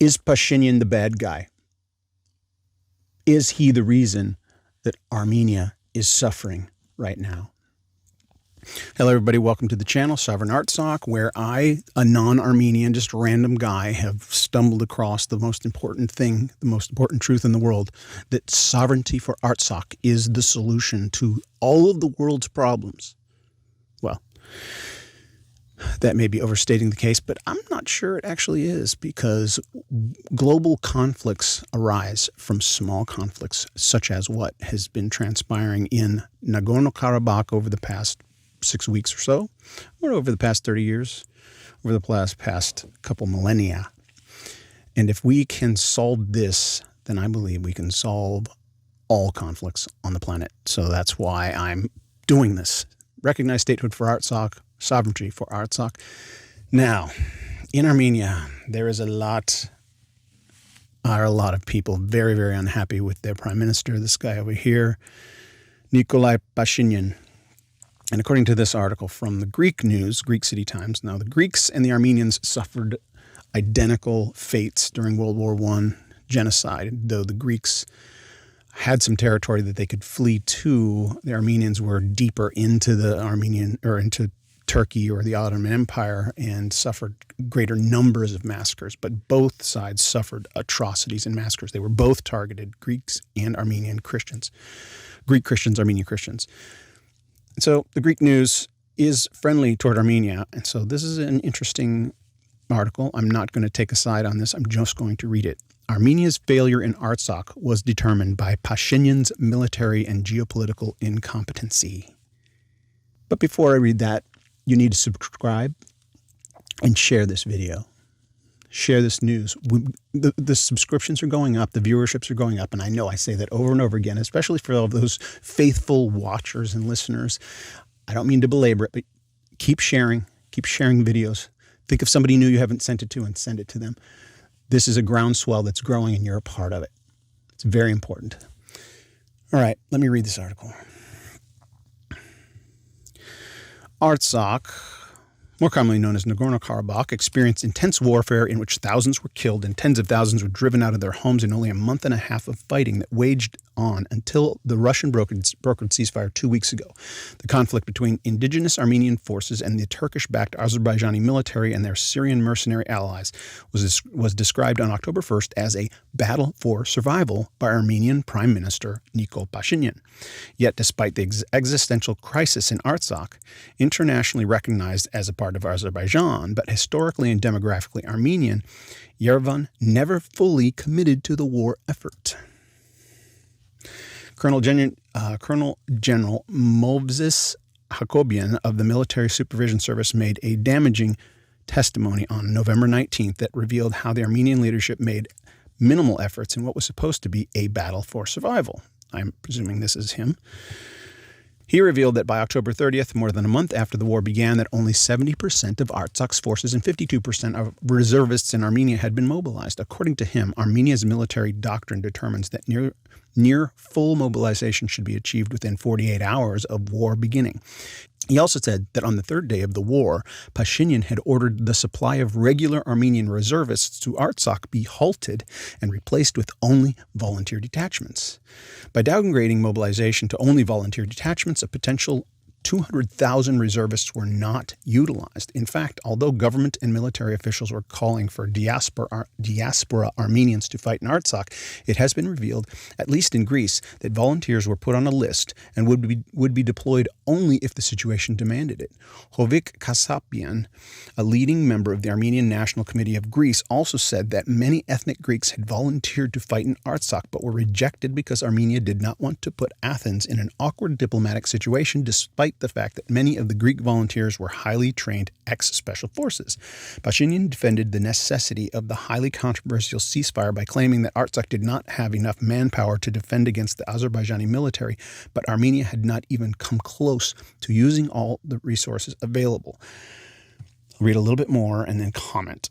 Is Pashinyan the bad guy? Is he the reason that Armenia is suffering right now? Hello, everybody. Welcome to the channel, Sovereign Artsakh, where I, a non-Armenian, just a random guy, have stumbled across the most important thing, the most important truth in the world, that sovereignty for Artsakh is the solution to all of the world's problems. Well, that may be overstating the case, but I'm not sure it actually is, because global conflicts arise from small conflicts, such as what has been transpiring in Nagorno-Karabakh over the past 6 weeks or so, or over the past 30 years, over the past couple millennia. And if we can solve this, then I believe we can solve all conflicts on the planet. So that's why I'm doing this. Recognize statehood for Artsakh, sovereignty for Artsakh. Now, in Armenia, there is a lot of people very, very unhappy with their prime minister, this guy over here, Nikolai Pashinyan. And according to this article from the Greek news, Greek City Times, now the Greeks and the Armenians suffered identical fates during World War I genocide. Though the Greeks had some territory that they could flee to, the Armenians were deeper into the into Turkey or the Ottoman Empire and suffered greater numbers of massacres. But both sides suffered atrocities and massacres. They were both targeted, Greeks and Armenian Christians. Greek Christians, Armenian Christians. So the Greek news is friendly toward Armenia. And so this is an interesting article. I'm not going to take a side on this. I'm just going to read it. Armenia's failure in Artsakh was determined by Pashinyan's military and geopolitical incompetency. But before I read that, you need to subscribe and share this video. Share this news. The subscriptions are going up, the viewerships are going up, and I know I say that over and over again, especially for all of those faithful watchers and listeners. I don't mean to belabor it, but keep sharing videos. Think of somebody new you haven't sent it to and send it to them. This is a groundswell that's growing and you're a part of it. It's very important. All right, let me read this article. Artsakh, more commonly known as Nagorno-Karabakh, experienced intense warfare in which thousands were killed and tens of thousands were driven out of their homes in only a month and a half of fighting that waged on until the Russian brokered ceasefire 2 weeks ago. The conflict between indigenous Armenian forces and the Turkish-backed Azerbaijani military and their Syrian mercenary allies was described on October 1st as a battle for survival by Armenian Prime Minister Nikol Pashinyan. Yet, despite the existential crisis in Artsakh, internationally recognized as a part of Azerbaijan, but historically and demographically Armenian, Yerevan never fully committed to the war effort. Colonel General Movzis Hakobian of the Military Supervision Service made a damaging testimony on November 19th that revealed how the Armenian leadership made minimal efforts in what was supposed to be a battle for survival. I'm presuming this is him. He revealed that by October 30th, more than a month after the war began, that only 70% of Artsakh's forces and 52% of reservists in Armenia had been mobilized. According to him, Armenia's military doctrine determines that near full mobilization should be achieved within 48 hours of war beginning. He also said that on the third day of the war, Pashinyan had ordered the supply of regular Armenian reservists to Artsakh be halted and replaced with only volunteer detachments. By downgrading mobilization to only volunteer detachments, a potential 200,000 reservists were not utilized. In fact, although government and military officials were calling for diaspora Armenians to fight in Artsakh, it has been revealed, at least in Greece, that volunteers were put on a list and would be deployed only if the situation demanded it. Hovik Kasapian, a leading member of the Armenian National Committee of Greece, also said that many ethnic Greeks had volunteered to fight in Artsakh but were rejected because Armenia did not want to put Athens in an awkward diplomatic situation, despite the fact that many of the Greek volunteers were highly trained ex-special forces. Pashinyan defended the necessity of the highly controversial ceasefire by claiming that Artsakh did not have enough manpower to defend against the Azerbaijani military, but Armenia had not even come close to using all the resources available. I'll read a little bit more and then comment.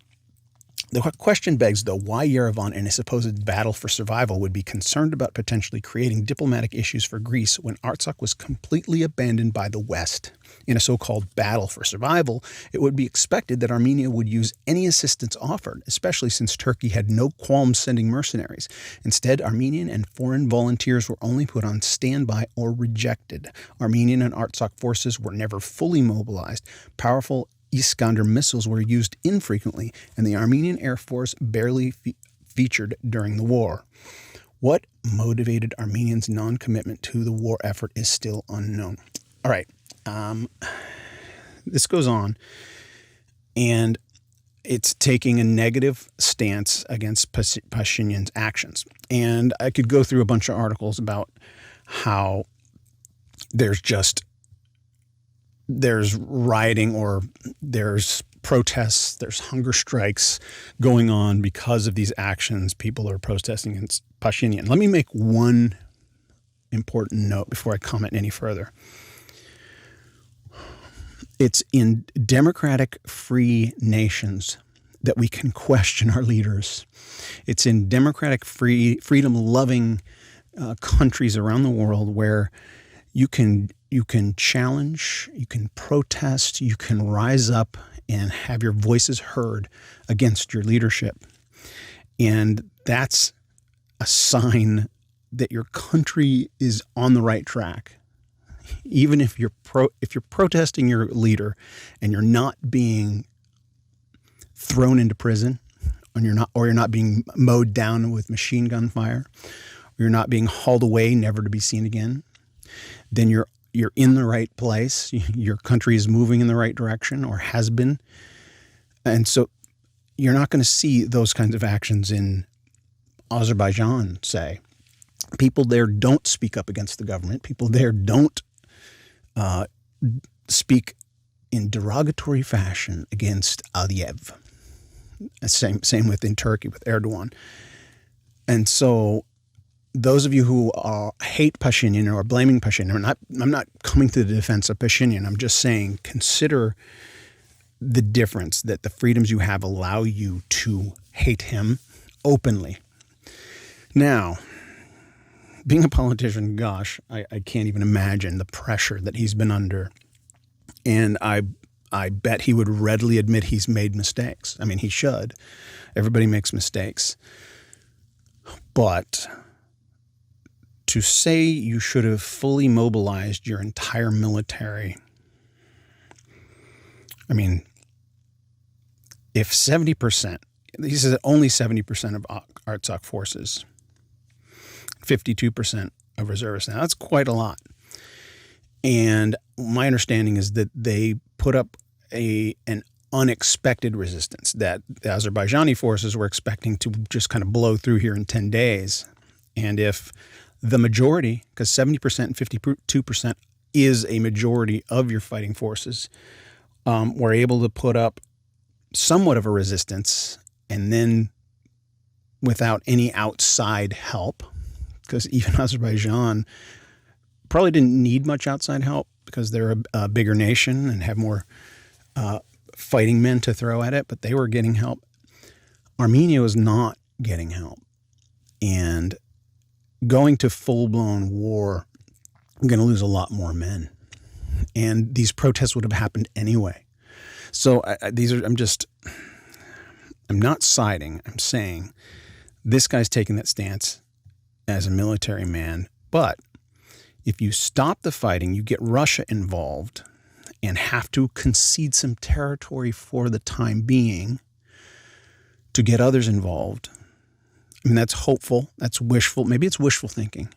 The question begs, though, why Yerevan, in a supposed battle for survival, would be concerned about potentially creating diplomatic issues for Greece when Artsakh was completely abandoned by the West. In a so-called battle for survival, it would be expected that Armenia would use any assistance offered, especially since Turkey had no qualms sending mercenaries. Instead, Armenian and foreign volunteers were only put on standby or rejected. Armenian and Artsakh forces were never fully mobilized. Powerful Iskander missiles were used infrequently, and the Armenian Air Force barely featured during the war. What motivated Armenians' non-commitment to the war effort is still unknown. All right, this goes on, and it's taking a negative stance against Pashinyan's actions. And I could go through a bunch of articles about how there's rioting, or there's protests, there's hunger strikes going on because of these actions. People are protesting against Pashinyan. Let me make one important note before I comment any further. It's in democratic, free nations that we can question our leaders. It's in democratic, freedom-loving countries around the world where you can challenge, you can protest, you can rise up and have your voices heard against your leadership. And that's a sign that your country is on the right track. Even if you're protesting your leader and you're not being thrown into prison, and you're not being mowed down with machine gun fire, or you're not being hauled away never to be seen again, then you're in the right place. Your country is moving in the right direction, or has been. And so you're not going to see those kinds of actions in Azerbaijan, say. People there don't speak up against the government. People there don't speak in derogatory fashion against Aliyev. Same within Turkey with Erdogan. And so those of you who hate Pashinyan or are blaming Pashinyan, I'm not coming to the defense of Pashinyan. I'm just saying, consider the difference that the freedoms you have allow you to hate him openly. Now, being a politician, gosh, I can't even imagine the pressure that he's been under. And I bet he would readily admit he's made mistakes. I mean, he should. Everybody makes mistakes. But to say you should have fully mobilized your entire military, I mean, if 70%, he says only 70% of Artsakh forces, 52% of reservists. Now, that's quite a lot. And my understanding is that they put up an unexpected resistance that the Azerbaijani forces were expecting to just kind of blow through here in 10 days. And if the majority, because 70% and 52% is a majority of your fighting forces, were able to put up somewhat of a resistance, and then without any outside help, because even Azerbaijan probably didn't need much outside help because they're a bigger nation and have more fighting men to throw at it, but they were getting help. Armenia was not getting help. And going to full-blown war, I'm going to lose a lot more men. And these protests would have happened anyway. So I'm not siding. I'm saying this guy's taking that stance as a military man. But if you stop the fighting, you get Russia involved and have to concede some territory for the time being to get others involved. I mean, that's hopeful. That's wishful. Maybe it's wishful thinking.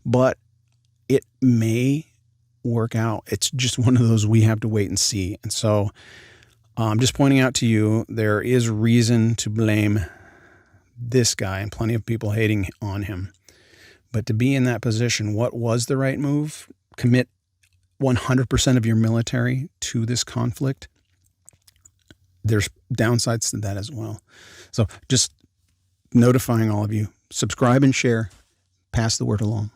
But it may work out. It's just one of those we have to wait and see. And so I'm just pointing out to you, there is reason to blame this guy and plenty of people hating on him. But to be in that position, what was the right move? Commit 100% of your military to this conflict. There's downsides to that as well. So just notifying all of you, subscribe and share, pass the word along.